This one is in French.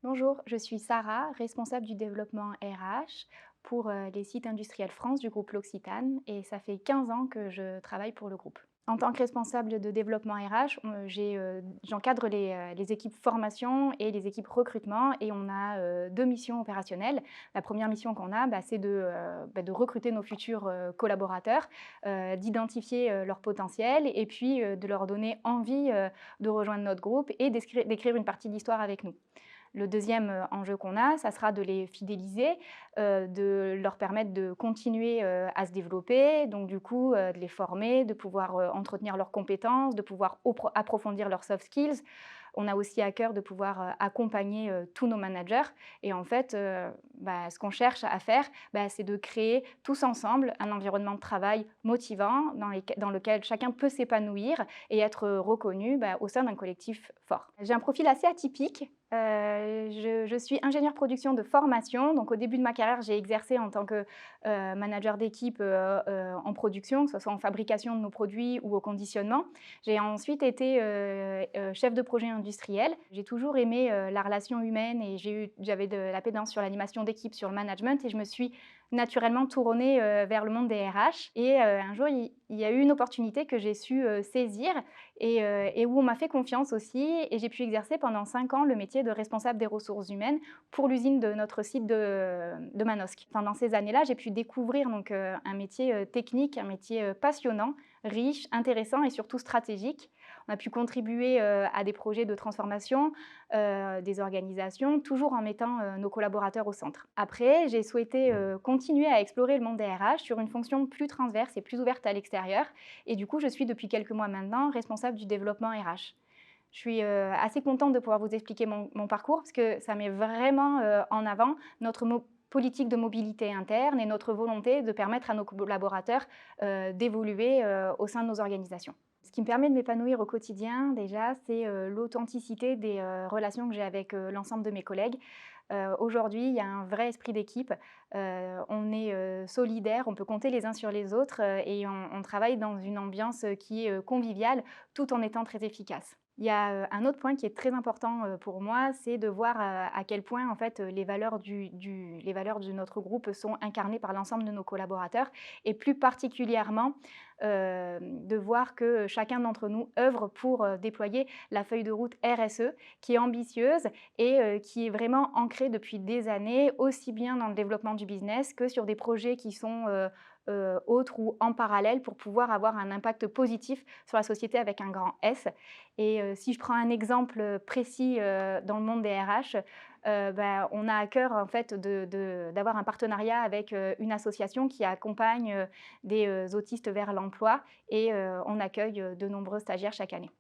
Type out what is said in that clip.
Bonjour, je suis Sarah, responsable du développement RH pour les sites industriels France du groupe L'Occitane et ça fait 15 ans que je travaille pour le groupe. En tant que responsable de développement RH, j'encadre les équipes formation et les équipes recrutement et on a deux missions opérationnelles. La première mission qu'on a, c'est de recruter nos futurs collaborateurs, d'identifier leur potentiel et puis de leur donner envie de rejoindre notre groupe et d'écrire une partie de l'histoire avec nous. Le deuxième enjeu qu'on a, ça sera de les fidéliser, de leur permettre de continuer à se développer, donc du coup de les former, de pouvoir entretenir leurs compétences, de pouvoir approfondir leurs soft skills. On a aussi à cœur de pouvoir accompagner tous nos managers et en fait, ce qu'on cherche à faire, c'est de créer tous ensemble un environnement de travail motivant dans lequel chacun peut s'épanouir et être reconnu au sein d'un collectif fort. J'ai un profil assez atypique. Je suis ingénieure production de formation, donc au début de ma carrière, j'ai exercé en tant que manager d'équipe en production, que ce soit en fabrication de nos produits ou au conditionnement. J'ai ensuite été chef de projet industriel. J'ai toujours aimé la relation humaine et j'avais de l'appétence sur l'animation d'équipe, sur le management et je me suis naturellement tournée vers le monde des RH. Et un jour, il y a eu une opportunité que j'ai su saisir et où on m'a fait confiance aussi et j'ai pu exercer pendant 5 ans le métier de responsable des ressources humaines pour l'usine de notre site de Manosque. Pendant ces années-là, j'ai pu découvrir donc, un métier technique, un métier passionnant, riche, intéressant et surtout stratégique. On a pu contribuer à des projets de transformation des organisations, toujours en mettant nos collaborateurs au centre. Après, j'ai souhaité continuer à explorer le monde des RH sur une fonction plus transverse et plus ouverte à l'extérieur. Et du coup, je suis depuis quelques mois maintenant responsable du développement RH. Je suis assez contente de pouvoir vous expliquer mon parcours parce que ça met vraiment en avant notre politique de mobilité interne et notre volonté de permettre à nos collaborateurs d'évoluer au sein de nos organisations. Ce qui me permet de m'épanouir au quotidien, déjà, c'est l'authenticité des relations que j'ai avec l'ensemble de mes collègues. Aujourd'hui, il y a un vrai esprit d'équipe. On est solidaires, on peut compter les uns sur les autres et on travaille dans une ambiance qui est conviviale tout en étant très efficace. Il y a un autre point qui est très important pour moi, c'est de voir à quel point en fait, les valeurs les valeurs de notre groupe sont incarnées par l'ensemble de nos collaborateurs et plus particulièrement de voir que chacun d'entre nous œuvre pour déployer la feuille de route RSE qui est ambitieuse et qui est vraiment ancrée depuis des années, aussi bien dans le développement du business que sur des projets qui sont autres ou en parallèle pour pouvoir avoir un impact positif sur la société avec un grand S. Et si je prends un exemple précis dans le monde des RH, on a à cœur en fait d'avoir un partenariat avec une association qui accompagne des autistes vers l'emploi et on accueille de nombreux stagiaires chaque année.